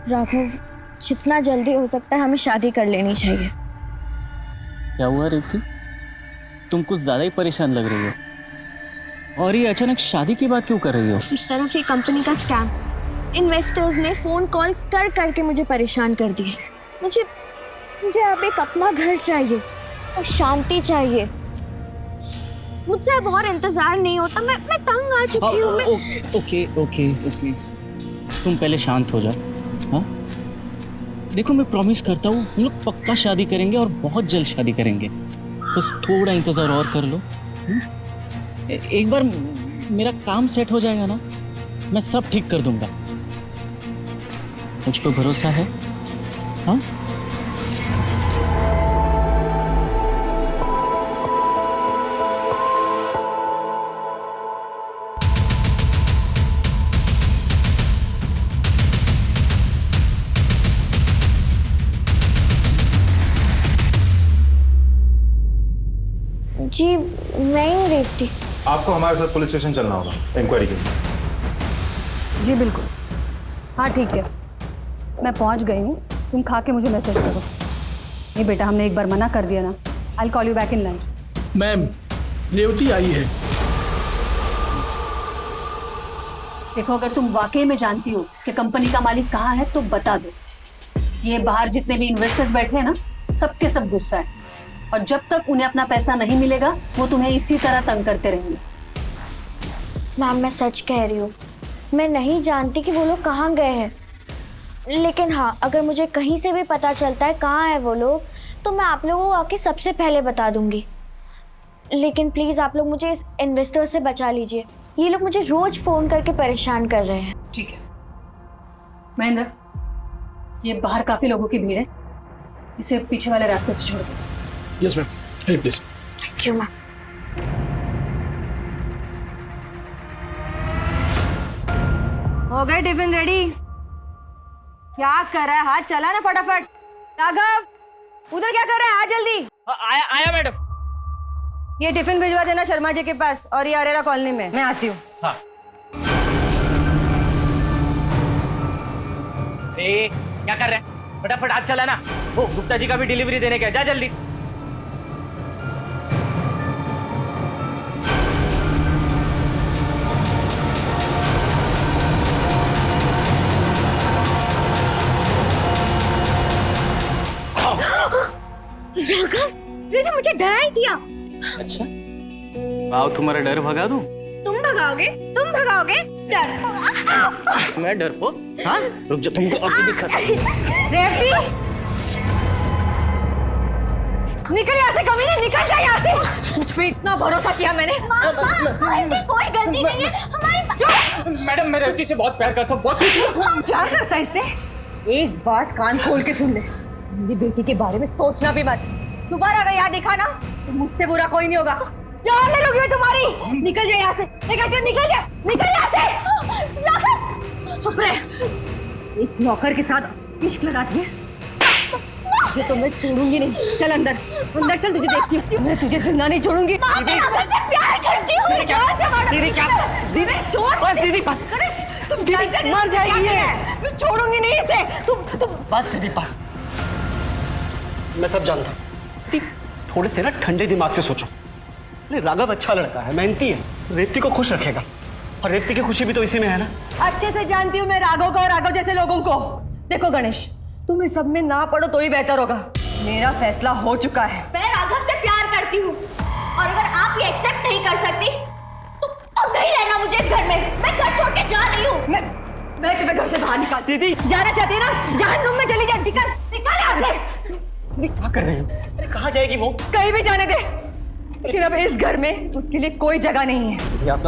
राघव, जितना जल्दी हो सकता है हमें शादी कर लेनी चाहिए। क्या हुआ रेवती? तुम कुछ ज्यादा ही परेशान लग रही हो। और ये अचानक शादी की बात क्यों कर रही हो? एक तरफ ये कंपनी का स्कैम, इन्वेस्टर्स ने फोन कॉल कर करके मुझे परेशान कर दिया। मुझे मुझे अब एक अपना घर चाहिए और शांति चाहिए। मुझसे अब और इंतजार नहीं होता। मैं तंग आ चुकी हूँ। ओके ओके ओके, तुम पहले शांत हो जाओ। हाँ, देखो मैं प्रॉमिस करता हूँ हम लोग पक्का शादी करेंगे और बहुत जल्द शादी करेंगे। बस थोड़ा इंतजार और कर लो। एक बार मेरा काम सेट हो जाएगा ना, मैं सब ठीक कर दूंगा। मुझ पर भरोसा है? हाँ? जी मैं ही रेवती। आपको हमारे साथ पुलिस स्टेशन चलना होगा इंक्वायरी के लिए। जी बिल्कुल, हाँ ठीक है, मैं पहुंच गई हूँ। तुम खा के मुझे मैसेज करो। नहीं बेटा, हमने एक बार मना कर दिया ना। I call you back in lunch. Ma'am, Revathi आई है। देखो, अगर तुम वाकई में जानती हो कि कंपनी का मालिक कहाँ है तो बता दो। ये बाहर जितने भी इन्वेस्टर्स बैठे हैं ना, सबके सब गुस्सा है, और जब तक उन्हें अपना पैसा नहीं मिलेगा वो तुम्हें इसी तरह तंग करते रहेंगे। मैम मैं सच कह रही हूँ, मैं नहीं जानती कि वो लोग कहाँ गए हैं। लेकिन हाँ, अगर मुझे कहीं से भी पता चलता है कहाँ है वो लोग, तो मैं आप लोगों को आके सबसे पहले बता दूंगी। लेकिन प्लीज आप लोग मुझे इस इन्वेस्टर से बचा लीजिए। ये लोग मुझे रोज फोन करके परेशान कर रहे हैं। ठीक है महेंद्र, ये बाहर काफी लोगों की भीड़ है, इसे पीछे वाले रास्ते से छोड़ दो। Yes ma'am, please. Thank you ma'am. हो गए टिफिन रेडी? क्या कर रहा है? हाथ चला ना फटाफट। राघव, उधर क्या कर रहा है? आ जल्दी। आया आया मैडम। ये टिफिन भिजवा देना शर्मा जी के पास, और ये अरेरा कॉलोनी में। मैं आती हूँ। हाँ। क्या कर रहे हैं? फटाफट हाथ चला ना। ओ, गुप्ता जी का भी डिलीवरी देने का, जा जल्दी। राघव, तो मुझे डरा ही दिया। अच्छा, आओ तुम्हारा डर भगा दूं? तुम भगाओगे? तुम भगाओगे? डर। मैं डरपोक? हाँ, रुक जा, तुमको अभी दिखाता हूं। रेवती, निकल यहाँ से कमीने, निकल जा यहाँ से। मुझ पे इतना भरोसा किया मैंने। ऐसी कोई गलती नहीं है हमारी। मैडम, मैं रेवती से बहुत प्यार करता हूँ, बहुत कुछ। प्यार करता है इससे? एक बात कान खोल के सुन ले, मेरी बेटी के बारे में सोचना भी मत। दोबारा अगर याद दिखा ना तो मुझसे बुरा कोई नहीं होगा। जान ले लूंगी मैं तुम्हारी। निकल जा यहाँ से, निकल जा, निकल यहाँ से। चुप रहे। एक नौकर के साथ इश्क लगाती है जो तो मैं छोड़ूंगी नहीं। चल अंदर, अंदर चल, तुझे देखती हूँ। मैं तुझे जिंदा नहीं छोड़ूंगी। से प्यार करती हूँ। दीदी क्या? दीदी छोड़। बस दीदी, बस। तुम मर जाएगी ये। मैं छोड़ूंगी नहीं इसे। तुम बस दीदी, बस। मैं सब जानता हूँ। थोड़े से ना ठंडे दिमाग से सोचो। अरे राघव अच्छा लड़का है, मेहनती है, रेवती को खुश रखेगा, और रेवती की खुशी भी तो इसी में है ना। अच्छे से जानती हूँ मैं राघव को और राघव जैसे लोगों को। देखो गणेश, तुम इस सब में ना पड़ो तो ही बेहतर होगा। मेरा फैसला हो चुका है। मैं राघव से प्यार करती हूँ, और अगर आप ये एक्सेप्ट नहीं कर सकती तो नहीं रहना मुझे इस घर में। मैं घर छोड़ के जा रही हूँ। मैं तुम्हें घर से बाहर निकाल। दीदी, जाना चाहती है ना? जहन्नुम में चली जा। निकल यहाँ से। दीदी क्या कर रहे हो? अरे कहाँ जाएगी वो? कहीं भी जाने दे, लेकिन अब इस घर में उसके लिए कोई जगह नहीं है। दीदी आप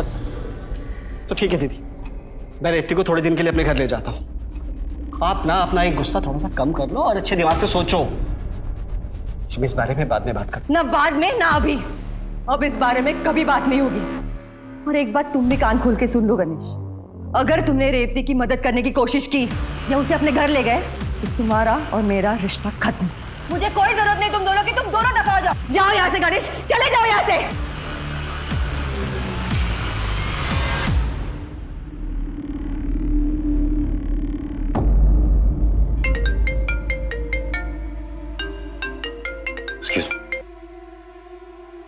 तो ठीक है दीदी, मैं रेवती को थोड़े दिन के लिए अपने घर ले जाता हूँ। आप ना अपना एक गुस्सा थोड़ा सा कम कर लो और अच्छे दिमाग से सोचो। हम इस बारे में बाद में बात करते। ना बाद में ना अभी। अब इस बारे में कभी बात नहीं होगी। और एक बात तुम भी कान खोल के सुन लो गणेश, अगर तुमने रेवती की मदद करने की कोशिश की या उसे अपने घर ले गए तो तुम्हारा और मेरा रिश्ता खत्म। मुझे कोई जरूरत नहीं तुम दोनों की। तुम दोनों दफा हो जाओ। जाओ यहाँ से गणेश, चले जाओ यहाँ से।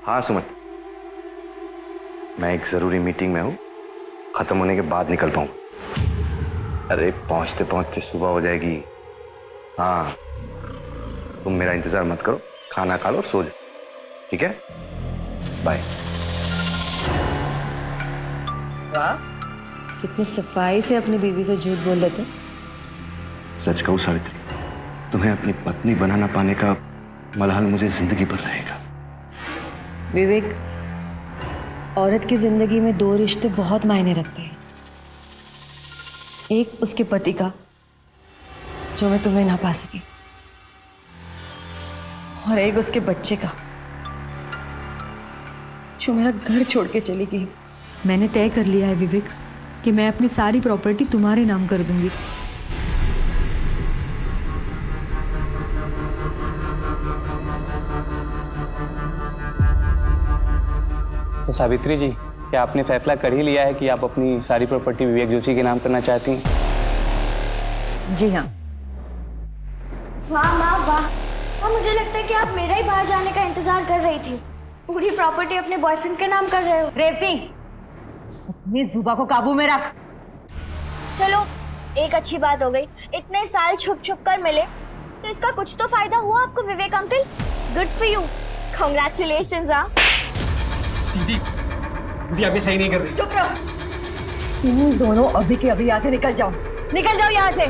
हाँ सुमन, मैं एक जरूरी मीटिंग में हूँ, खत्म होने के बाद निकल पाऊंगा। अरे पहुंचते पहुंचते सुबह हो जाएगी। हाँ, तुम मेरा इंतजार मत करो, खाना खा लो और सो जाओ, ठीक है? बाय। वाह, कितनी सफाई से अपनी बीवी से झूठ बोल लेते। सच कहूँ सावित्री, तुम्हें अपनी पत्नी बनाना पाने का मलहल मुझे जिंदगी भर रहेगा। विवेक, औरत की जिंदगी में दो रिश्ते बहुत मायने रखते हैं। एक उसके पति का, जो मैं तुम्हें ना पा सकी, और एक उसके बच्चे का, जो मेरा घर छोड़ के चली गई। मैंने तय कर लिया है विवेक कि मैं अपनी सारी प्रॉपर्टी तुम्हारे नाम कर दूंगी। तो सावित्री जी, क्या आपने फैसला कर ही लिया है कि आप अपनी सारी प्रॉपर्टी विवेक जोशी के नाम करना चाहती हैं? जी हाँ। वाह माँ वाह, मुझे लगता है कि आप मेरा ही बाहर जाने का इंतजार कर रही थी। पूरी प्रॉपर्टी अपने बॉयफ्रेंड के नाम कर रहे हो। रेवती, अपनी जुबा को काबू में रख। चलो, एक अच्छी बात हो गई, इतने साल छुप छुप कर मिले तो इसका कुछ तो फायदा हुआ आपको Vivek uncle. Good for you, congratulations. दीदी अभी सही नहीं कर रही। चुप रहो। तुम दोनों अभी के अभी यहाँ से निकल जाओ, निकल जाओ यहाँ से।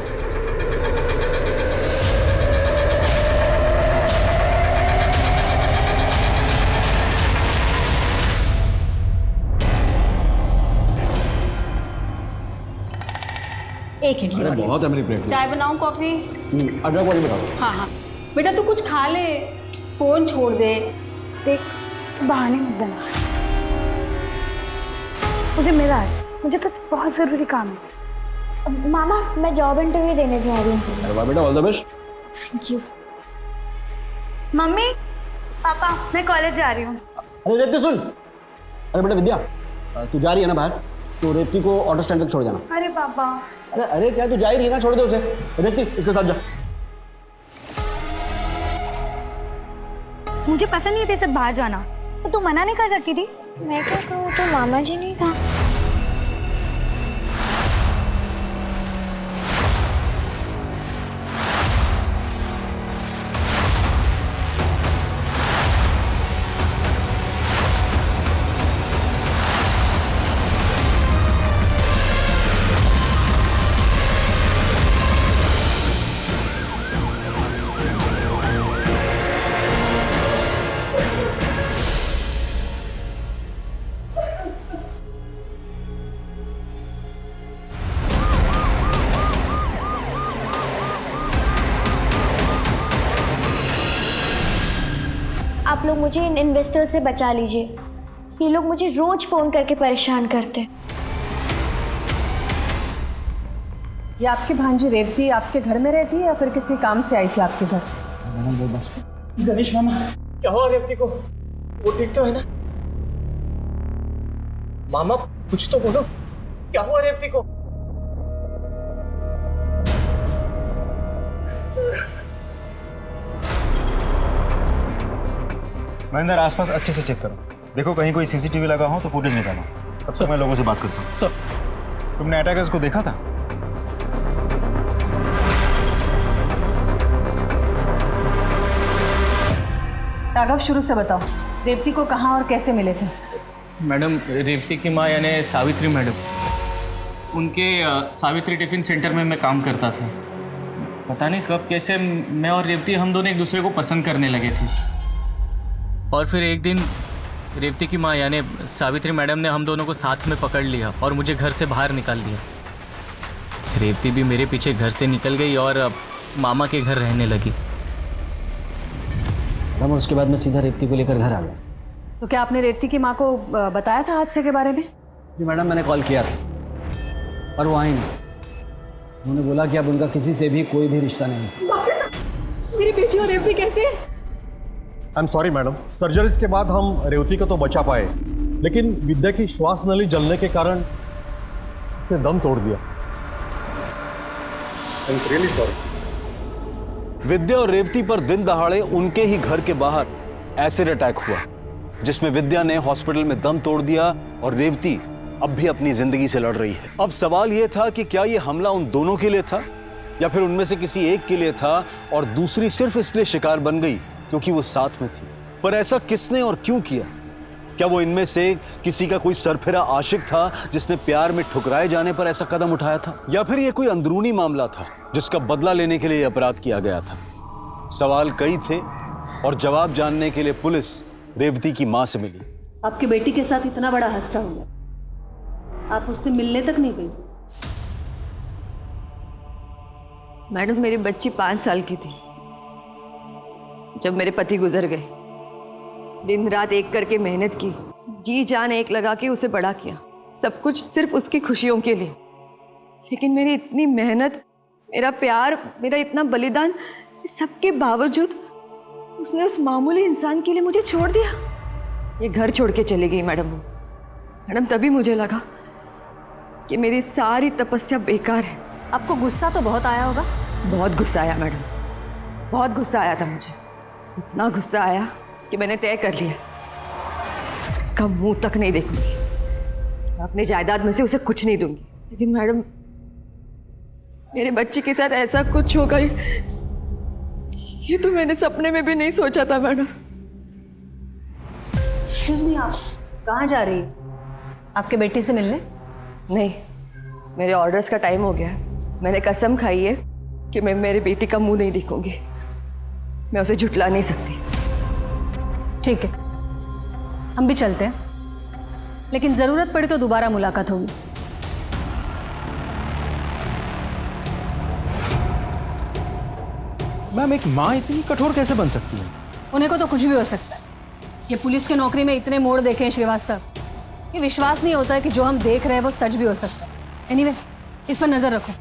एक इडली और बहुत है मेरी प्लेट। चाय बनाऊं, कॉफी? अदरक वाली बताओ। हाँ हाँ बेटा, तू कुछ खा ले, फोन छोड़ दे। देख, बहाने मत बना। मुझे मिला है, मुझे तो बहुत ज़रूरी काम है। मामा, मैं जॉब इंटरव्यू देने जा रही हूँ। अरे वाह बेटा, all the best. Thank you. Mummy, पापा, मैं कॉलेज जा रही हूँ। अरे रेवती सुन। अरे बेटा विद्या, तू जा रही है ना बाहर, तो रेवती को ऑटो स्टैंड तक छोड़ जाना। अरे पापा। अरे अरे क्या तू जा ही रही है ना, छोड़ दे उसे। रेवती इसके साथ जा। मुझे पसंद नहीं थे सब बाहर जाना, तो तू मना नहीं कर सकती थी। मैं क्या कहूँ, तो मामा जी ने कहा। आप लोग मुझे इन इन्वेस्टर से बचा लीजिए, ये लोग मुझे रोज फोन करके परेशान करते। ये आपकी भांजी रेवती आपके घर में रहती है या फिर किसी काम से आई थी आपके घर? मैडम वो बस। गणेश मामा, क्या हुआ रेवती को? वो ठीक तो है ना? मामा कुछ तो बोलो, क्या हुआ रेवती को? महेंद्र, आसपास अच्छे से चेक करो, देखो कहीं कोई सीसीटीवी लगा हो तो फुटेज निकालो। अब तक मैं लोगों से बात करता हूँ। सर, तुमने अटैकर्स को देखा था? राघव, शुरू से बताओ, रेवती को कहाँ और कैसे मिले थे? मैडम, रेवती की माँ यानी सावित्री मैडम, उनके सावित्री टिफिन सेंटर में मैं काम करता था। पता नहीं कब कैसे मैं और रेवती हम दोनों एक दूसरे को पसंद करने लगे थे। और फिर एक दिन रेवती की माँ यानी सावित्री मैडम ने हम दोनों को साथ में पकड़ लिया और मुझे घर से बाहर निकाल दिया। रेवती भी मेरे पीछे घर से निकल गई और मामा के घर रहने लगी। और उसके बाद मैं सीधा रेवती को लेकर घर आ गया। तो क्या आपने रेवती की माँ को बताया था हादसे के बारे में? जी मैडम, मैंने कॉल किया था पर वो आई नहीं। उन्होंने बोला कि अब उनका किसी से भी कोई भी रिश्ता नहीं। मेरी बेटी और रेवती कैसे? I am sorry madam, surgeries के बाद हम रेवती को तो बचा पाए, लेकिन विद्या की श्वास नली जलने के कारण उसने दम तोड़ दिया। I am really sorry. Vidya और रेवती पर दिन दहाड़े उनके ही घर के बाहर एसिड अटैक हुआ जिसमें विद्या ने हॉस्पिटल में दम तोड़ दिया और रेवती अब भी अपनी जिंदगी से लड़ रही है। अब सवाल यह था कि क्या यह हमला उन दोनों के लिए था या फिर उनमें से किसी एक के लिए था और दूसरी सिर्फ इसलिए शिकार बन गई क्योंकि वो साथ में थी। पर ऐसा किसने और क्यों किया? क्या वो इनमें से किसी का कोई सरफिरा आशिक था जिसने प्यार में ठुकराए जाने पर ऐसा कदम उठाया था, या फिर यह कोई अंदरूनी मामला था जिसका बदला लेने के लिए यह अपराध किया गया था? सवाल कई थे और जवाब जानने के लिए पुलिस रेवती की मां से मिली। आपकी बेटी के साथ इतना बड़ा हादसा हुआ, आप उससे मिलने तक नहीं गई? मैडम, मेरी बच्ची 5 साल की थी जब मेरे पति गुजर गए। दिन रात एक करके मेहनत की, जी जान एक लगा के उसे बड़ा किया, सब कुछ सिर्फ उसकी खुशियों के लिए। लेकिन मेरी इतनी मेहनत, मेरा प्यार, मेरा इतना बलिदान, सबके बावजूद उसने उस मामूली इंसान के लिए मुझे छोड़ दिया। ये घर छोड़ के चली गई मैडम, तभी मुझे लगा कि मेरी सारी तपस्या बेकार है। आपको गुस्सा तो बहुत आया होगा? बहुत गुस्सा आया मैडम, बहुत गुस्सा आया था मुझे। इतना गुस्सा आया कि मैंने तय कर लिया इसका मुंह तक नहीं देखूंगी, अपने जायदाद में से उसे कुछ नहीं दूंगी। लेकिन मैडम, मेरे बच्चे के साथ ऐसा कुछ होगा ये तो मैंने सपने में भी नहीं सोचा था मैडम। एक्सक्यूज मी, आप कहाँ जा रही है? आपके बेटी से मिलने? नहीं, मेरे ऑर्डर्स का टाइम हो गया है। मैंने कसम खाई है कि मैं मेरी बेटी का मुंह नहीं देखूंगी, मैं उसे झुठला नहीं सकती। ठीक है, हम भी चलते हैं, लेकिन जरूरत पड़ी तो दोबारा मुलाकात होगी। मैम, एक माँ इतनी कठोर कैसे बन सकती है? उन्हें को तो कुछ भी हो सकता है। ये पुलिस की नौकरी में इतने मोड़ देखे हैं श्रीवास्तव, ये विश्वास नहीं होता है कि जो हम देख रहे हैं वो सच भी हो सकता है। एनीवे, इस पर नजर रखो।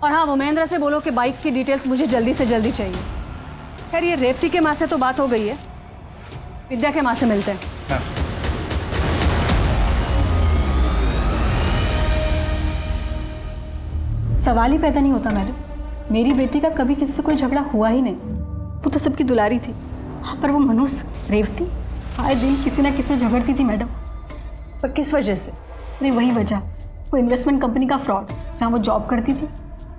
और हाँ, वो महेंद्र से बोलो कि बाइक की डिटेल्स मुझे जल्दी से जल्दी चाहिए। खैर, ये रेवती के माँ से तो बात हो गई है, विद्या के माँ से मिलते हैं। हाँ। सवाल ही पैदा नहीं होता मैडम, मेरी बेटी का कभी किसी से कोई झगड़ा हुआ ही नहीं। वो तो सबकी दुलारी थी, पर वो मनुष्य रेवती आए दिन किसी ना किसी से झगड़ती थी मैडम। पर किस वजह से? नहीं, वही वजह, वो इन्वेस्टमेंट कंपनी का फ्रॉड जहाँ वो जॉब करती थी।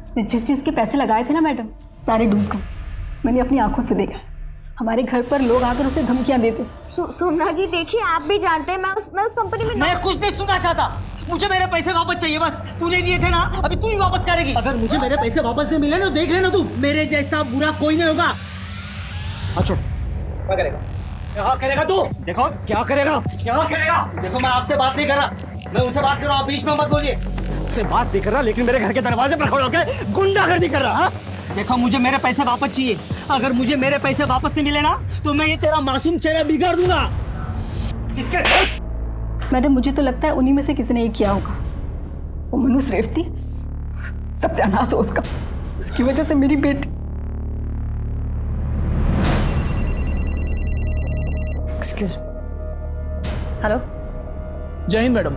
उसने जिस चीज़ के पैसे लगाए थे ना मैडम, सारे डूब गए। मैंने अपनी आंखों से देखा, हमारे घर पर लोग आकर उसे धमकियां देते। सोमनाथ जी, देखिए, आप भी जानते हैं मैं उस कंपनी में मैं कुछ नहीं सुनना चाहता, मुझे मेरे पैसे वापस चाहिए बस। तूने दिए थे ना, अभी तू ही वापस करेगी। अगर मुझे मेरे पैसे वापस नहीं मिले ना, देख लेना तू, मेरे जैसा बुरा कोई नहीं होगा। अच्छा, क्या करेगा? क्या करेगा तू? देखो क्या करेगा, क्या करेगा? देखो, मैं आपसे बात नहीं कर रहा, मैं उनसे बात कर रहा हूँ, बीच में मत बोलिए। से बात नहीं कर रहा, लेकिन मेरे घर के दरवाजे पर खड़े होकर गुंडागर्दी कर रहा। हाँ? देखो, मुझे मेरे पैसे वापस चाहिए। अगर मुझे मेरे पैसे वापस नहीं मिले ना, तो मैं ये तेरा मासूम चेहरा बिगाड़ दूंगा। किसके? मैडम, मुझे तो लगता है उन्हीं में से किसी ने ये किया होगा। वो मनुष्य रेवती, सत्यानाश हो उसका, उसकी वजह से मेरी बेटी। Excuse, hello. जय हिंद मैडम।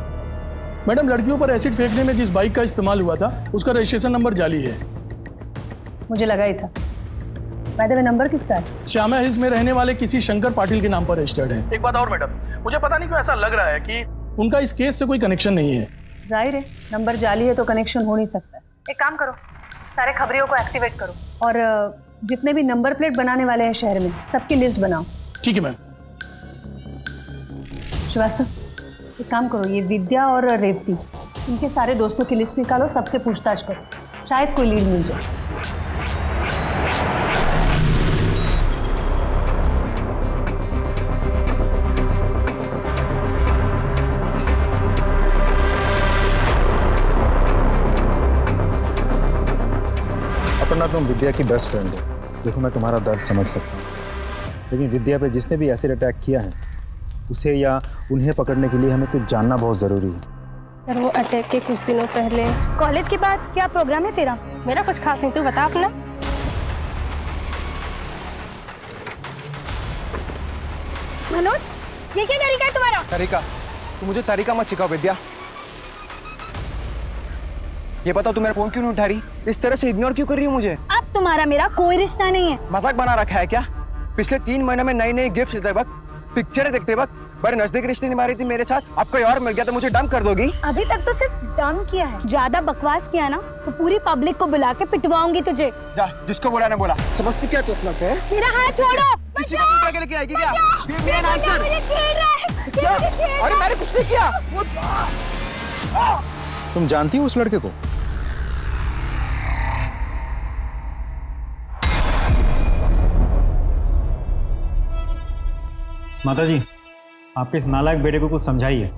मैडम, लड़कियों पर एसिड फेंकने में जिस बाइक का इस्तेमाल हुआ था उसका रजिस्ट्रेशन नंबर जाली है। मुझे लगा ही था। मैडम, नंबर किसका है? श्यामा हिल्स में रहने वाले किसी शंकर पाटिल के नाम पर रजिस्टर्ड है। एक बात और मैडम, मुझे पता नहीं क्यों ऐसा लग रहा है कि उनका इस केस से कोई कनेक्शन नहीं है। जाहिर है, नंबर जाली है तो कनेक्शन हो नहीं सकता। एक काम करो, सारे खबरियों को एक्टिवेट करो और जितने भी नंबर प्लेट बनाने वाले हैं शहर में, सबकी लिस्ट बनाओ। ठीक है मैम। श्रीवास्तव, एक काम करो, ये विद्या और रेवती, इनके सारे दोस्तों की लिस्ट निकालो, सबसे पूछताछ करो, शायद कोई लीड मिल जाए। अपना तुम विद्या की बेस्ट फ्रेंड हो, देखो मैं तुम्हारा दर्द समझ सकता हूँ, लेकिन विद्या पे जिसने भी एसिड अटैक किया है उसे या उन्हें पकड़ने के लिए हमें कुछ जानना बहुत ज़रूरी है। सर, वो अटैक के कुछ दिनों पहले। कॉलेज के बाद क्या प्रोग्राम है तेरा? मेरा कुछ खास नहीं, तू बता अपना। मनोज, ये क्या तरीका है तुम्हारा? तरीका? तू मुझे तरीका मत सिखाओ विद्या। ये बताओ, तू मेरा फोन क्यों नहीं उठा रही? इस तरह से इग्नोर क्यों कर रही हो मुझे? अब तुम्हारा मेरा कोई रिश्ता नहीं है। मजाक बना रखा है क्या? पिछले 3 महीने में नई नई गिफ्ट देते वक्त, पिक्चरें देखते वक्त बड़े नजदीक रिश्ते निभा रही थी मेरे साथ, अब कोई और मिल गया तो मुझे डंप कर दोगी? अभी तक तो सिर्फ डम किया है, ज्यादा बकवास किया ना तो पूरी पब्लिक को बुला के पिटवाऊंगी तुझे। जा, जिसको बुलाना बोला। समझती क्या तू अपना पे? मेरा हाथ छोड़ो। किसी को बुला के लेके आएगी क्या? मेरा आंसर। मुझे छेड़ रहा है। क्या? अरे मैंने कुछ नहीं किया। तुम जानती हो उस लड़के को? माता जी, आपके इस नालायक बेटे को कुछ समझाइए।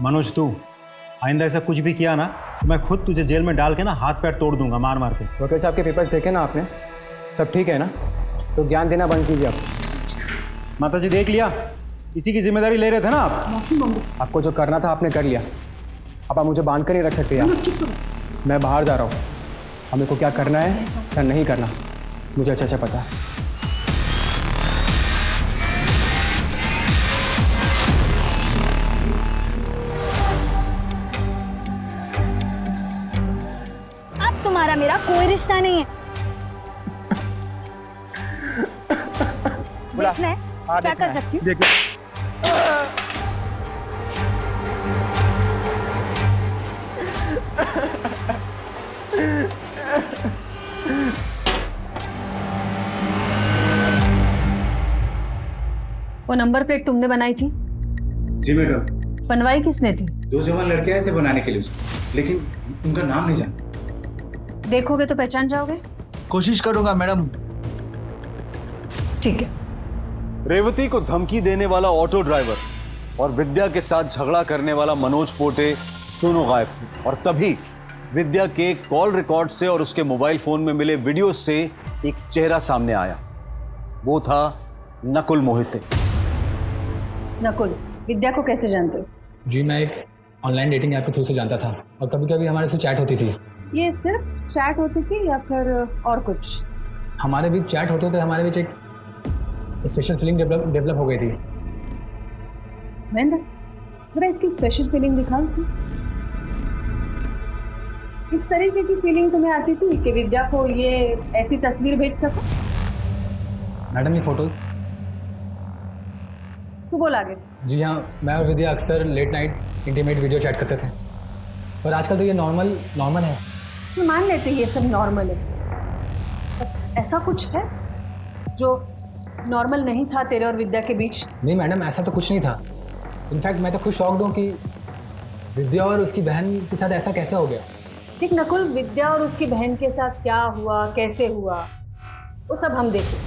मनोज, तू आइंदा ऐसा कुछ भी किया ना तो मैं खुद तुझे जेल में डाल के ना हाथ पैर तोड़ दूंगा, मार मार के। वकील साहब के पेपर्स देखे ना आपने? सब ठीक है ना? तो ज्ञान देना बंद कीजिए आप। माता जी देख लिया, इसी की जिम्मेदारी ले रहे थे ना आप। आपको जो करना था आपने कर लिया, अब आप मुझे बांध कर नहीं रख सकते यार। मैं बाहर जा रहा हूँ, हमें को क्या करना है क्या नहीं करना मुझे अच्छा अच्छा पता है। अब तुम्हारा मेरा कोई रिश्ता नहीं है। देखना है क्या कर सकती हूँ? वो नंबर प्लेट तुमने बनाई थी? जी मैडम। बनवाई किसने थी? 2 जवान लड़के आए थे बनाने के लिए उसको, लेकिन उनका नाम नहीं जानता। देखोगे तो पहचान जाओगे? कोशिश करूंगा मैडम। ठीक है। रेवती को धमकी देने वाला ऑटो ड्राइवर और विद्या के साथ झगड़ा करने वाला मनोज पोटे दोनों गायब थे। और तभी विद्या के कॉल रिकॉर्ड से और उसके मोबाइल फोन में मिले वीडियो से एक चेहरा सामने आया। वो था नकुल मोहिते। नकुल, विद्या को कैसे जानते हो? जी मैं एक ऑनलाइन डेटिंग ऐप के थ्रू से जानता था और कभी कभी हमारे से चैट होती थी। ये सिर्फ चैट होती थी या फिर और कुछ? हमारे बीच चैट होते थे, हमारे बीच एक स्पेशल फीलिंग डेवलप हो गई थी। महेंद्र, जरा इसकी स्पेशल फीलिंग दिखाओ इसे। इस तरीके की फीलिंग तुम्हें आती थी कि विद्या को ये ऐसी तस्वीर भेज सको? मैडम ये फोटोज? तू बोल आगे। जी हाँ, मैं और विद्या अक्सर late night intimate video chat करते थे, पर आजकल तो ये नॉर्मल है। तो मान लेते ये सब नॉर्मल है, पर ऐसा कुछ है जो नॉर्मल नहीं था तेरे और विद्या के बीच? नहीं मैडम, ऐसा तो कुछ नहीं था। इनफैक्ट मैं तो खुद शॉक्ड हूँ कि विद्या और उसकी बहन के साथ ऐसा कैसे हो गया। ठीक नकुल, विद्या और उसकी बहन के साथ क्या हुआ, कैसे हुआ, वो सब हम देखें।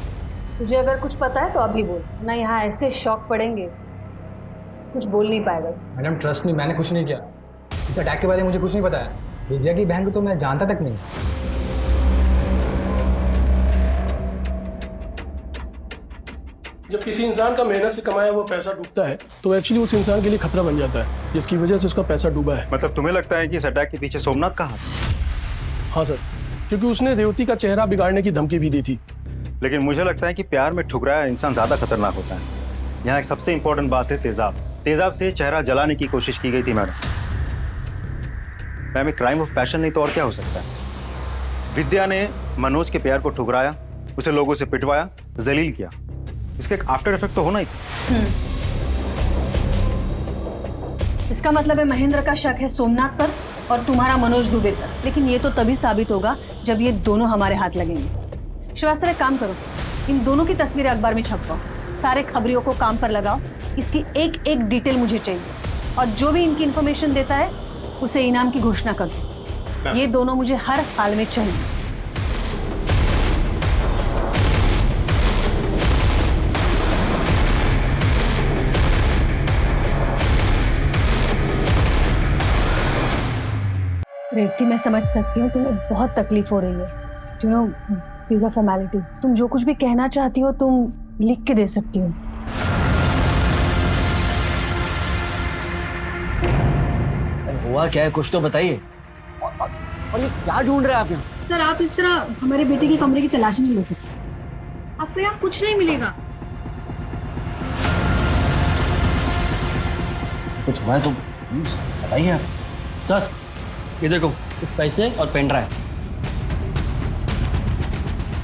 तुझे अगर कुछ पता है तो अभी बोल, ना यहाँ ऐसे शॉक पड़ेंगे कुछ बोल नहीं पाएगा। मैडम ट्रस्ट मी, मैंने कुछ नहीं किया। इस अटैक के बारे में मुझे कुछ नहीं बताया। विद्या की बहन को तो मैं जानता तक नहीं। जब किसी इंसान का मेहनत से कमाया हुआ पैसा डूबता है तो एक्चुअली उस इंसान के लिए खतरा बन जाता है, जिसकी वजह से उसका पैसा डूबा है। मतलब तुम्हें लगता है कि इस अटैक के पीछे सोमनाथ का हाथ? हाँ सर, क्योंकि उसने रेवती का चेहरा बिगाड़ने की धमकी भी दी थी। लेकिन मुझे लगता है कि प्यार में ठुकराया इंसान ज्यादा खतरनाक होता है। यहाँ एक सबसे इंपॉर्टेंट बात है तेजाब। तेजाब से चेहरा जलाने की कोशिश की गई थी madam. Ma'am, crime of passion नहीं तो और क्या हो सकता है? विद्या ने मनोज के प्यार को ठुकराया, उसे लोगों से पिटवाया, जलील किया। इसका एक आफ्टर इफेक्ट तो होना ही था। इसका मतलब है महेंद्र का शक है सोमनाथ पर और तुम्हारा मनोज दुबे पर। लेकिन ये तो तभी साबित होगा जब ये दोनों हमारे हाथ लगेंगे। श्रीवास्तव, एक काम करो, इन दोनों की तस्वीरें अखबार में छपवाओ, सारे खबरियों को काम पर लगाओ। इसकी एक एक डिटेल मुझे चाहिए और जो भी इनकी इंफॉर्मेशन देता है उसे इनाम की घोषणा कर दो। ये दोनों मुझे हर हाल में चाहिए। रेवती, मैं समझ सकती हूँ तुम्हें बहुत तकलीफ हो रही है। You know, these are formalities. तुम जो कुछ भी कहना चाहती हो तुम लिख के दे सकती हो। हुआ क्या है, कुछ तो बताइए। और ये क्या ढूंढ रहे हैं आप यहाँ? सर, आप इस तरह हमारे बेटे के कमरे की तलाशी नहीं ले सकते। आपको यहाँ कुछ नहीं मिलेगा। कुछ हुआ है तो प्लीज बताइए आप। सर ये देखो, कुछ पैसे और पेन ड्राइव।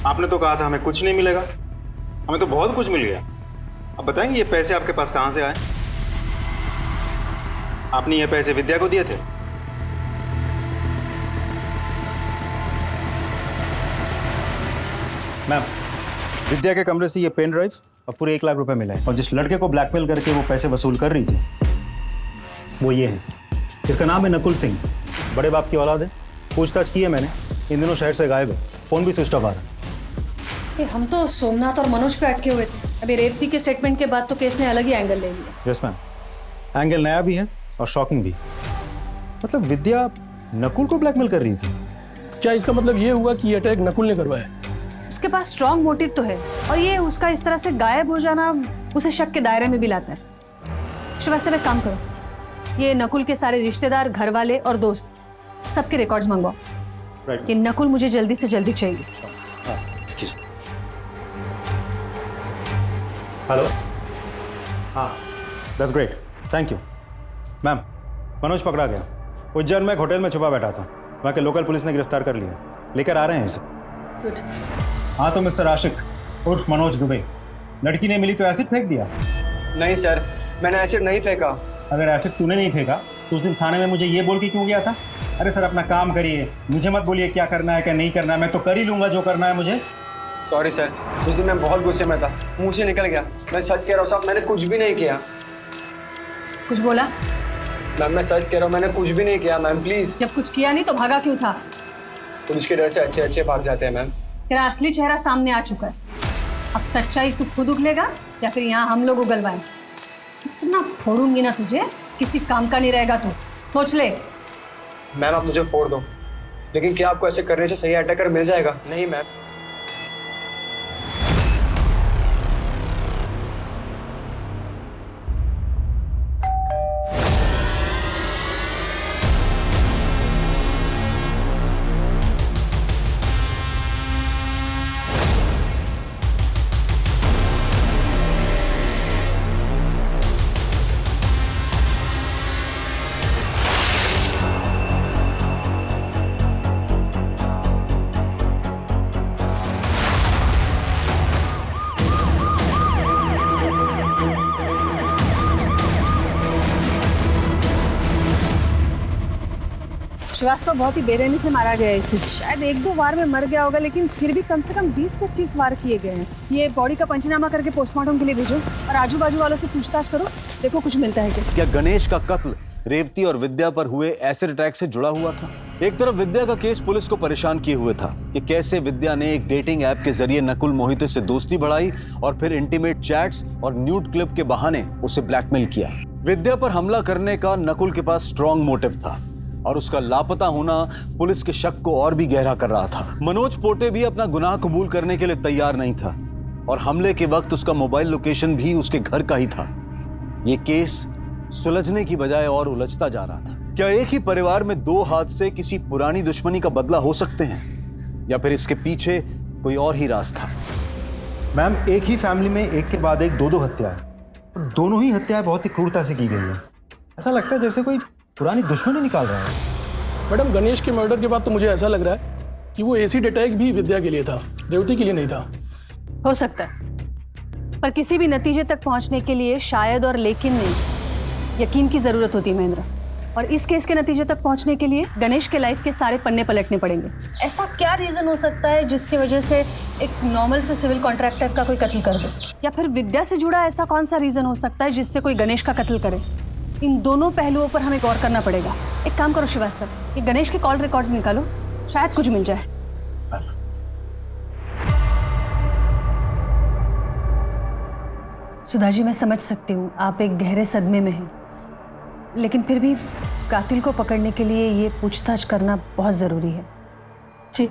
आपने तो कहा था हमें कुछ नहीं मिलेगा, हमें तो बहुत कुछ मिल गया। अब बताएंगे ये पैसे आपके पास कहाँ से आए? आपने ये पैसे विद्या को दिए थे? मैम, विद्या के कमरे से ये पेन ड्राइव और पूरे 1 लाख रुपए मिले हैं और जिस लड़के को ब्लैकमेल करके वो पैसे वसूल कर रही थी वो ये है। इसका नाम है नकुल सिंह, बड़े बाप की औलाद है। पूछताछ की है मैंने, इन दिनों शहर से गायब है, फोन भी स्विच ऑफ आ रहा है। हम तो सोमनाथ और मनोज पे अटके हुए थे। अभी रेवती के स्टेटमेंट के बाद तो केस ने अलग ही एंगल ले लिया। यस मैम, एंगल नया भी है और शॉकिंग भी। मतलब विद्या नकुल को ब्लैकमेल कर रही थी। क्या इसका मतलब ये हुआ कि ये अटैक नकुल ने करवाया? उसके पास स्ट्रॉन्ग मोटिव तो है और ये उसका इस तरह से गायब हो जाना उसे शक के दायरे में भी लाता है। श्रीवास्तव एक काम करो, ये नकुल के सारे रिश्तेदार, घर वाले और दोस्त सबके रिकॉर्ड्स मंगवाओ। कि नकुल मुझे जल्दी से जल्दी चाहिए। हेलो, हाँ, that's great, thank you. Ma'am, Manoj पकड़ा गया। उज्जैन में एक होटल में छुपा बैठा था, वहाँ के लोकल पुलिस ने गिरफ्तार कर लिया, लेकर आ रहे हैं इसे। गुड। हाँ तो मिस्टर आशिक उर्फ मनोज दुबे, लड़की ने मिली तो एसिड फेंक दिया? नहीं सर, मैंने एसिड नहीं फेंका। अगर एसिड तूने नहीं फेंका तो उस दिन थाने में मुझे ये बोल के क्यों गया था? अरे सर अपना काम करिए, मुझे मत बोलिए क्या करना है क्या नहीं करना है, मैं तो कर ही लूंगा जो करना है मुझे। सॉरी सर, उस दिन मैं बहुत गुस्से में था, मुंह से निकल गया। मैं सच कह रहा हूँ साहब, मैंने कुछ भी नहीं किया। कुछ बोला? मैम मैं सच कह रहा हूँ, मैंने कुछ भी नहीं किया मैम, प्लीज। जब कुछ किया नहीं तो भागा क्यों था? पुलिस के डर से अच्छे अच्छे भाग जाते हैं मैम। तेरा असली चेहरा सामने आ चुका है। अब सच्चाई तू खुद उगलेगा या फिर यहाँ हम लोग उगलवाएं? इतना फोड़ूंगी ना तुझे, किसी काम का नहीं रहेगा तू, सोच ले। मैम आप मुझे फोड़ दो, लेकिन क्या आपको ऐसे करने से सही अटैकर मिल जाएगा? नहीं मैम। श्रीवास्तव बहुत ही बेरहमी से मारा गया है इसे। शायद 1-2 वार में मर गया होगा, लेकिन फिर भी कम से कम 20-25 वार किए गए हैं। ये बॉडी का पंचनामा करके पोस्टमार्टम के लिए भेजो और आजू बाजू वालों से पूछताछ करो, देखो कुछ मिलता है क्या। गणेश का कत्ल रेवती और विद्या पर हुए एसिड अटैक से जुड़ा हुआ था? एक तरफ विद्या का केस पुलिस को परेशान किए हुए था कि कैसे विद्या ने एक डेटिंग ऐप के जरिए नकुल मोहिते से दोस्ती बढ़ाई और फिर इंटीमेट चैट्स और न्यूड क्लिप के बहाने उसे ब्लैकमेल किया। विद्या पर हमला करने का नकुल के पास स्ट्रॉन्ग मोटिव था और उसका लापता होना पुलिस के शक को और भी गहरा कर रहा था। मनोज पोटे भी अपना गुनाह कबूल करने के लिए तैयार नहीं था और हमले के वक्त उसका मोबाइल लोकेशन भी उसके घर का ही था। ये केस सुलझने की बजाय और उलझता जा रहा था। क्या एक ही परिवार में 2 हाथ से किसी पुरानी दुश्मनी का बदला हो सकते हैं, या फिर इसके पीछे कोई और ही राज था? मैम, एक ही फैमिली में एक के बाद एक 2-2 हत्याएं, और दोनों ही हत्याएं बहुत ही क्रूरता से की गई है। ऐसा लगता है जैसे कोई पुरानी दुश्मनी निकाल रहा है। मैडम, गणेश के मर्डर के बाद तो मुझे ऐसा लग रहा है कि वो एसिड अटैक भी विद्या के लिए था, रेवती के लिए नहीं था। हो सकता है, पर किसी भी नतीजे तक पहुंचने के लिए शायद और लेकिन नहीं, यकीन की जरूरत होती है महेंद्र। और इस केस के नतीजे तक पहुंचने के लिए गणेश के लाइफ के सारे पन्ने पलटने पड़ेंगे। ऐसा क्या रीजन हो सकता है जिसकी वजह से एक नॉर्मल से सिविल कॉन्ट्रैक्टर का कोई कत्ल कर दे, या फिर विद्या से जुड़ा ऐसा कौन सा रीजन हो सकता है जिससे कोई गणेश का कत्ल करे? इन दोनों पहलुओं पर हमें गौर करना पड़ेगा। एक काम करो श्रीवास्तव, ये गणेश के कॉल रिकॉर्ड्स निकालो, शायद कुछ मिल जाए। सुधा जी, मैं समझ सकती हूँ आप एक गहरे सदमे में हैं, लेकिन फिर भी कातिल को पकड़ने के लिए ये पूछताछ करना बहुत ज़रूरी है। जी,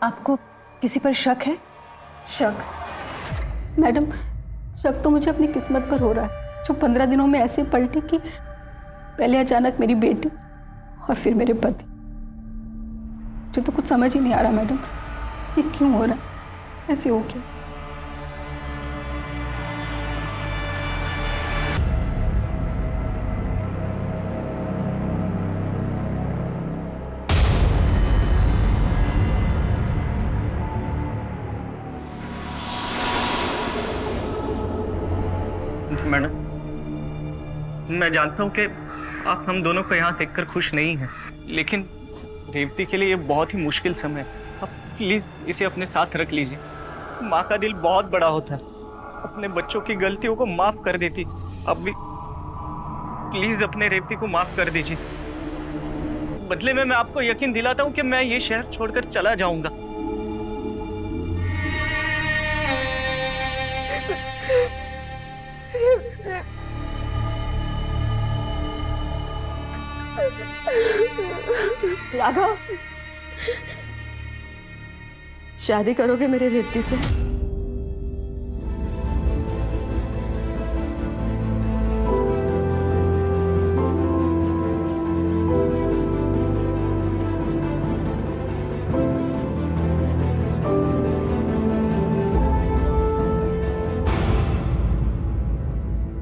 आपको किसी पर शक है? शक? मैडम, शक तो मुझे अपनी किस्मत पर हो रहा है, जो 15 दिनों में ऐसे पलटी कि पहले अचानक मेरी बेटी और फिर मेरे पति। मुझे तो कुछ समझ ही नहीं आ रहा मैडम, ये क्यों हो रहा है, ऐसे हो क्या? मैं जानता हूँ कि आप हम दोनों को यहाँ देखकर खुश नहीं हैं, लेकिन रेवती के लिए ये बहुत ही मुश्किल समय है। आप प्लीज़ इसे अपने साथ रख लीजिए। माँ का दिल बहुत बड़ा होता है, अपने बच्चों की गलतियों को माफ़ कर देती। अब भी प्लीज़ अपने रेवती को माफ़ कर दीजिए। बदले में मैं आपको यकीन दिलाता हूँ कि मैं ये शहर छोड़कर चला जाऊँगा। राघव, शादी करोगे मेरे रेवती से?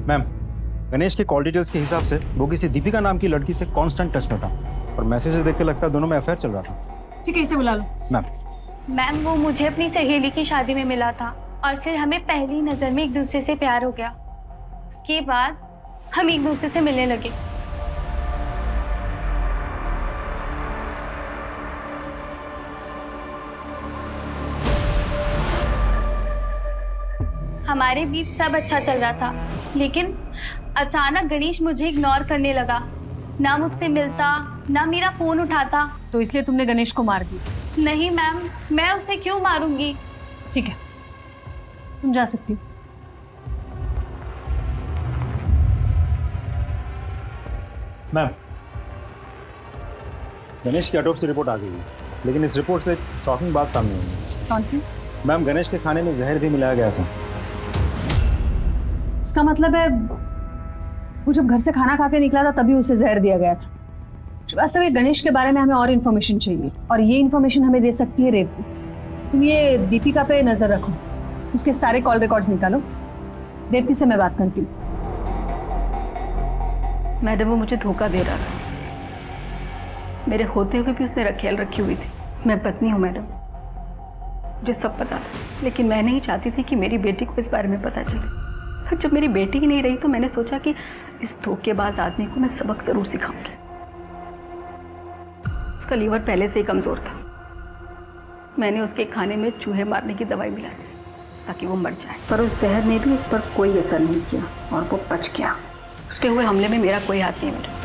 मैम, गणेश के कॉल डिटेल्स के हिसाब से वो किसी दीपिका नाम की लड़की से कांस्टेंट टच में था और मैसेजेस देख के लगता है दोनों में अफेयर चल रहा था। ठीक है, इसे बुला लो। मैम वो मुझे अपनी सहेली की शादी में मिला था और फिर हमें पहली नजर में एक दूसरे से प्यार हो गया। उसके बाद हम एक दूसरे से मिलने लगे। हमारे बीच सब अच्छा चल रहा था, लेकिन अचानक गणेश मुझे इग्नोर करने लगा। ना मुझसे मिलता, ना मेरा फोन उठाता। तो इसलिए तुमने गणेश को मार दिया? नहीं मैम, मैं उसे क्यों मारूंगी। ठीक है, तुम जा सकती हो। मैम, गणेश की ऑटोप्सी रिपोर्ट आ गई है, लेकिन इस रिपोर्ट से एक शॉकिंग बात सामने आई है। कौन सी? मैम, गणेश के खाने में जहर भी मिलाया गया था। इसका मतलब है वो जब घर से खाना खा के निकला था तभी उसे जहर दिया गया था। वास्तव में गणेश के बारे में हमें और इन्फॉर्मेशन चाहिए, और ये इन्फॉर्मेशन हमें दे सकती है रेवती। तुम ये दीपिका पे नजर रखो, उसके सारे कॉल रिकॉर्ड्स निकालो। रेवती से मैं बात करती हूँ। मैडम वो मुझे धोखा दे रहा था, मेरे होते हुए भी उसने ख्याल रखी हुई थी। मैं पत्नी हूँ मैडम, मुझे सब पता था, लेकिन मैं नहीं चाहती थी कि मेरी बेटी को इस बारे में पता चले। और जब मेरी बेटी ही नहीं रही तो मैंने सोचा कि इस धोखेबाज आदमी को मैं सबक जरूर सिखाऊंगी। उसका लीवर पहले से ही कमजोर था। मैंने उसके खाने में चूहे मारने की दवाई मिला दी ताकि वो मर जाए, पर उस जहर ने भी उस पर कोई असर नहीं किया और वो बच गया। उस पे हुए हमले में मेरा कोई हाथ नहीं मेरा।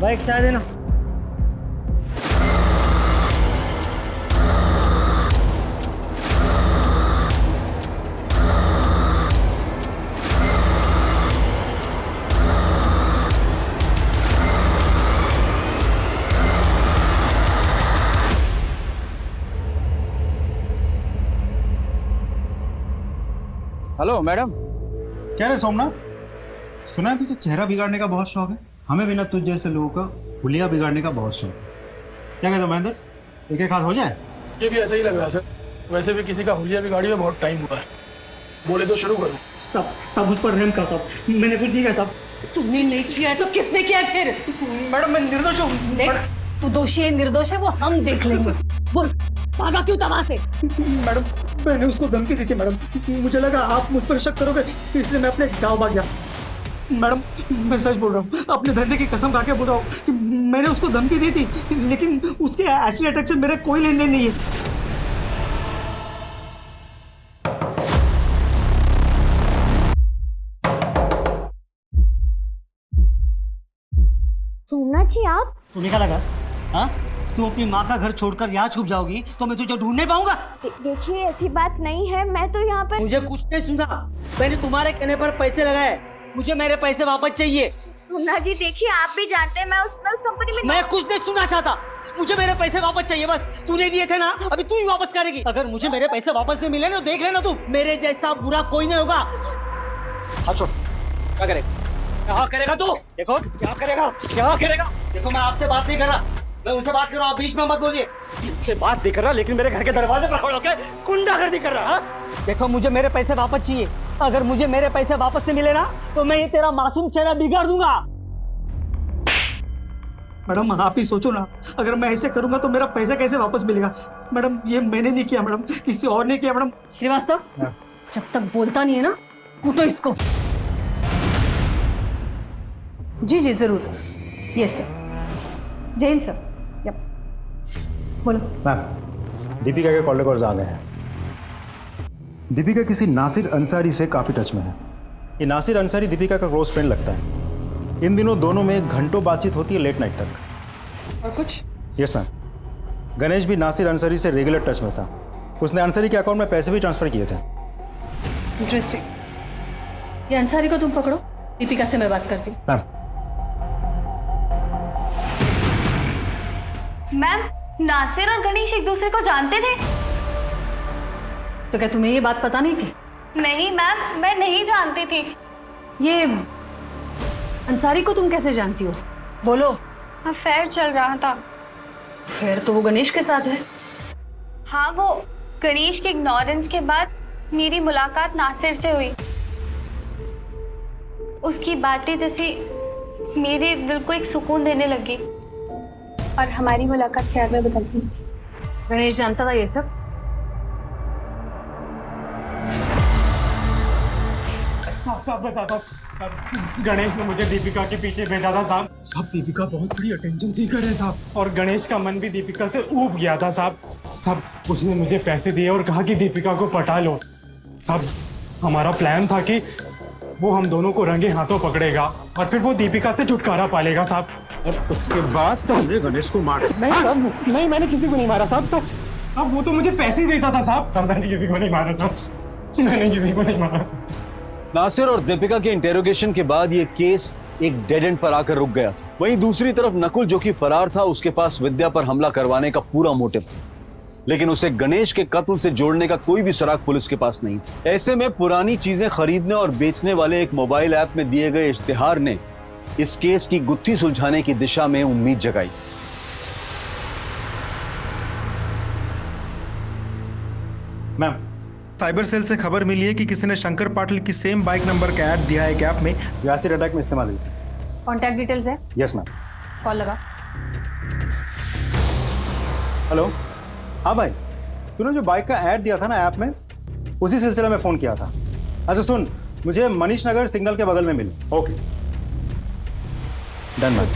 भाई एक चाय देना। Hello madam. क्या रे सोमनाथ, सुना है तुझे चेहरा बिगाड़ने का बहुत शौक है। हमें भी ना तुझ जैसे लोगों का हुलिया बिगाड़ने का बहुत शौक। क्या कहते हो महेंद्र, एक एक हाथ हो जाए? मुझे भी ऐसा ही लग रहा है सर। वैसे भी किसी का हुलिया बिगाड़ी में बहुत टाइम हुआ है। बोले तो शुरू करो। सब मुझ पर रहम का साहब, मैंने कुछ नहीं किया साहब। तुमने नहीं किया तो किसने किया फिर? मैडम मैं निर्दोष हूँ। देख, तू दोषी है निर्दोष है वो हम देख लेंगे। बोल, भागा क्यों तबाह से? मैडम मैंने उसको धमकी दी थी मैडम, मुझे लगा आप मुझ पर शक करोगे इसलिए मैं अपने गाँव भाग गया। मैडम मैं सच बोल रहा हूँ, अपने धंधे की कसम खा के बोल रहा हूँ कि मैंने उसको धमकी दी थी, लेकिन उसके एसिड अटैक से मेरा कोई लेन देन नहीं है। सोमनाथ जी आप? तुम्हें क्या लगा? हाँ, तू अपनी माँ का घर छोड़कर यहाँ छुप जाओगी तो मैं तुझे ढूंढ नहीं पाऊंगा। देखिए ऐसी बात नहीं है, मैं तो यहाँ पर। मुझे कुछ नहीं सुना, मैंने तुम्हारे कहने पर पैसे लगाए, मुझे मेरे पैसे वापस चाहिए। सोमनाथ जी देखिए, आप भी जानते हैं मैं उस कंपनी में। मैं कुछ नहीं सुनना चाहता, मुझे मेरे पैसे वापस चाहिए बस। तूने दिए थे ना, अभी तू ही वापस करेगी। अगर मुझे मेरे पैसे वापस नहीं मिले ना तो देख लेना, तू मेरे जैसा बुरा कोई नहीं होगा। अच्छा क्या करेगा? क्या करेगा तू? देखो क्या करेगा, क्या करेगा? देखो मैं आपसे बात नहीं कर रहा, मैं उनसे बात कर रहा हूँ, बीच में मत बोलिए। मुझसे बात नहीं कर रहा, लेकिन मेरे घर के दरवाजे पर खड़े होकर गुंडागर्दी कर रहा है। देखो मुझे मेरे पैसे वापस चाहिए, अगर मुझे मेरे पैसे वापस नहीं मिले ना तो मैं ये तेरा मासूम चेहरा बिगाड़ दूंगा। मैडम आप ही सोचो ना, अगर मैं ऐसे करूंगा तो मेरा पैसा कैसे वापस मिलेगा? मैडम ये मैंने नहीं किया मैडम, किसी और ने किया मैडम। श्रीवास्तव, जब तक बोलता नहीं है ना, कूटो इसको। जी जी जरूर। Yes sir. Jain sir. Yup. बोलो। मैम, दीपिका के कॉल रिकॉर्ड्स आ गए हैं। दीपिका किसी नासिर अंसारी से काफ़ी टच में है। ये नासिर अंसारी दीपिका का क्लोज फ्रेंड लगता है। इन दिनों दोनों में घंटों बातचीत होती है, लेट नाइट तक। और कुछ? यस मैम, गणेश भी नासिर अंसारी से रेगुलर टच में था। उसने अंसारी के अकाउंट में पैसे भी ट्रांसफर किए थे। इंटरेस्टिंग। ये अंसारी को तुम पकड़ो, दीपिका से मैं बात करती हूँ। मैम, नासिर और गणेश एक दूसरे को जानते थे? तो क्या तुम्हें ये बात पता नहीं थी? नहीं मैम, मैं नहीं जानती थी। ये अंसारी को तुम कैसे जानती हो? बोलो। अफेयर चल रहा था। फिर तो वो गणेश के साथ है। हाँ, वो गणेश के इग्नोरेंस के बाद मेरी मुलाकात नासिर से हुई। उसकी बातें जैसे मेरे दिल को एक सुकून देने लगी और हमारी मुलाकात प्यार में बदल गई। गणेश जानता था ये सब? साहब बताता साहब, गणेश ने मुझे दीपिका के पीछे भेजा था साहब। साहब दीपिका बहुत बड़ी अटेंशन सीकर है साहब, और गणेश का मन भी दीपिका से ऊब गया था साहब। साहब उसने मुझे पैसे दिए और कहा कि दीपिका को पटा लो। साहब हमारा प्लान था कि वो हम दोनों को रंगे हाथों पकड़ेगा और फिर वो दीपिका से छुटकारा पालेगा साहब। और उसके बाद साहब गणेश को मार। नहीं साहब, नहीं मैंने किसी को नहीं मारा साहब। साहब वो तो मुझे पैसे ही देता था साहब। मैंने किसी को नहीं मारा साहब, मैंने किसी को नहीं मारा साहब। नासिर और दीपिका के इंटेरोगेशन के बाद ये केस एक डेड एंड पर आकर रुक गया था। वहीं दूसरी तरफ नकुल, जो कि फरार था, उसके पास विद्या पर हमला करवाने का पूरा मोटिव था, लेकिन उसे गणेश के कत्ल से जोड़ने का कोई भी सुराग पुलिस के पास नहीं था। ऐसे में पुरानी चीजें खरीदने और बेचने वाले एक मोबाइल ऐप में दिए गए इश्तिहार ने इस केस की गुत्थी सुलझाने की दिशा में उम्मीद जगाई। मैम, साइबर सेल से खबर मिली है कि किसी ने शंकर पाटिल की सेम बाइक नंबर का ऐड दिया है एक ऐप में जो एसिड अटैक में इस्तेमाल हुई थी। कॉन्टैक्ट डिटेल्स है? Yes ma'am. कॉल लगा। हेलो, हाँ भाई, तूने जो बाइक का ऐड दिया था ना ऐप में, उसी सिलसिले में फ़ोन किया था। अच्छा सुन, मुझे मनीष नगर सिग्नल के बगल में मिली। Okay done ma'am.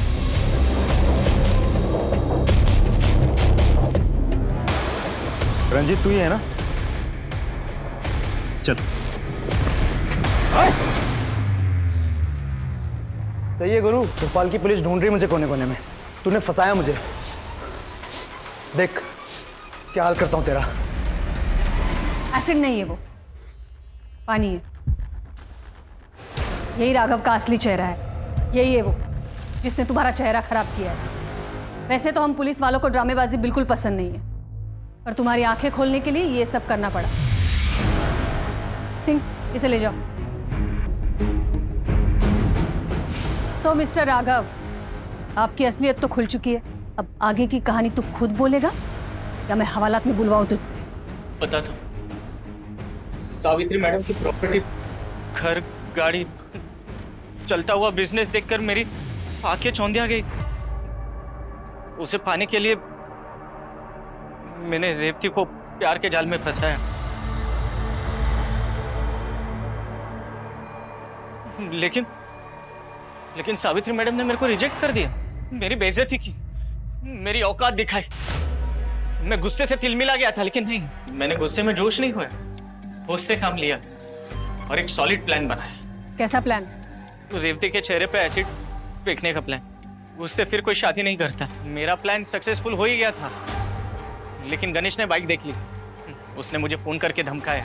रंजीत तू ही है ना? चल। सही है गुरु, भोपाल की पुलिस ढूंढ रही मुझे कोने कोने में। तूने फंसाया मुझे। देख क्या हाल करता हूं तेरा। एसिड नहीं है वो, पानी है। यही राघव का असली चेहरा है। यही है वो जिसने तुम्हारा चेहरा खराब किया है। वैसे तो हम पुलिस वालों को ड्रामेबाजी बिल्कुल पसंद नहीं है, पर तुम्हारी आंखें खोलने के लिए ये सब करना पड़ा। सिंह, इसे ले जाओ। तो मिस्टर राघव, आपकी असलियत तो खुल चुकी है। अब आगे की कहानी तू खुद बोलेगा या मैं हवालात में बुलवाऊं तुझसे? पता था सावित्री मैडम की प्रॉपर्टी, घर, गाड़ी, चलता हुआ बिजनेस देखकर मेरी आंखें चौंधिया गई थी। उसे पाने के लिए मैंने रेवती को प्यार के जाल में फंसाया। लेकिन सावित्री मैडम ने मेरे को रिजेक्ट कर दिया, मेरी बेइज्जती की, मेरी औकात दिखाई। मैं गुस्से से तिलमिला गया था, लेकिन नहीं, मैंने गुस्से में जोश नहीं हुआ, होश से काम लिया और एक सॉलिड प्लान बनाया। कैसा प्लान? रेवती के चेहरे पे एसिड फेंकने का प्लान। उससे फिर कोई शादी नहीं करता। मेरा प्लान सक्सेसफुल हो ही गया था, लेकिन गणेश ने बाइक देख ली। उसने मुझे फोन करके धमकाया,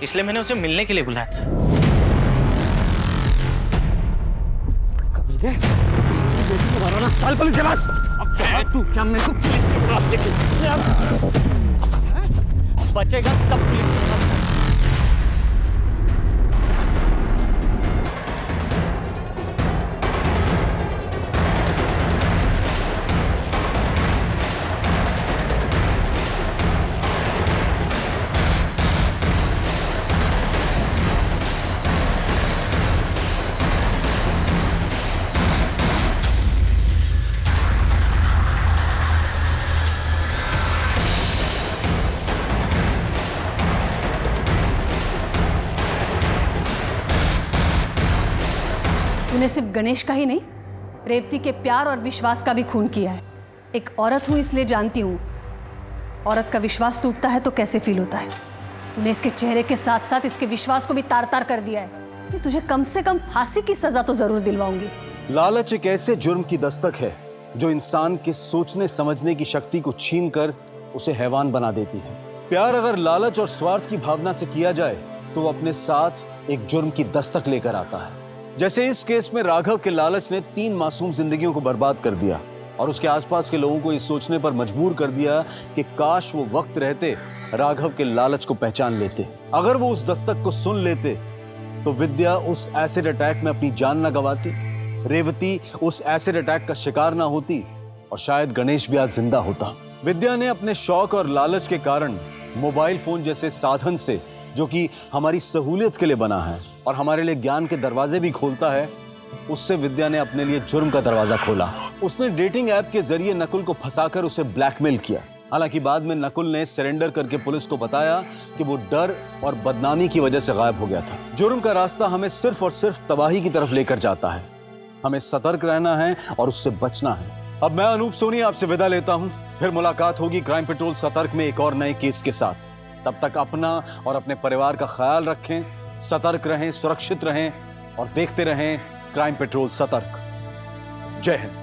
इसलिए मैंने उसे मिलने के लिए बुलाया था। चल पुलिस के पास। अब तू क्या मेरे को पुलिस के पास लेके बचेगा तब पुलिस के पास। तूने सिर्फ गणेश का ही नहीं, रेवती के प्यार और विश्वास का भी खून किया है। एक औरत हूं इसलिए जानती हूं, औरत का विश्वास टूटता है तो कैसे फील होता है। तूने इसके चेहरे के साथ साथ इसके विश्वास को भी तार तार कर दिया है। तुझे कम से कम फांसी की सजा तो जरूर दिलवाऊंगी। लालच एक ऐसे जुर्म की दस्तक है जो इंसान के सोचने समझने की शक्ति को छीनकर उसे हैवान बना देती है। प्यार अगर लालच और स्वार्थ की भावना से किया जाए तो वो अपने साथ एक जुर्म की दस्तक लेकर आता है। जैसे इस केस में राघव के लालच ने 3 मासूम जिंदगियों को बर्बाद कर दिया और उसके आसपास के लोगों को इस सोचने पर मजबूर कर दिया कि काश वो वक्त रहते राघव के लालच को पहचान लेते। अगर वो उस दस्तक को सुन लेते तो विद्या उस एसिड अटैक में अपनी जान न गंवाती, रेवती उस एसिड अटैक का शिकार ना होती और शायद गणेश भी आज जिंदा होता। विद्या ने अपने शौक और लालच के कारण मोबाइल फोन जैसे साधन से, जो कि हमारी सहूलियत के लिए बना है और हमारे लिए ज्ञान के दरवाजे भी खोलता है, उससे विद्या ने अपने लिए जुर्म का दरवाजा खोला। उसने डेटिंग ऐप के जरिए नकुल को फंसाकर उसे ब्लैकमेल किया। हालांकि बाद में नकुल ने सरेंडर करके पुलिस को बताया कि वो डर और बदनामी की वजह से गायब हो गया था। जुर्म का रास्ता हमें सिर्फ और सिर्फ तबाही की तरफ लेकर जाता है। हमें सतर्क रहना है और उससे बचना है। अब मैं अनूप सोनी आपसे विदा लेता हूं। फिर मुलाकात होगी क्राइम पेट्रोल सतर्क में एक और नए केस के साथ। तब तक अपना और अपने परिवार का ख्याल रखें, सतर्क रहें, सुरक्षित रहें और देखते रहें क्राइम पेट्रोल सतर्क। जय हिंद।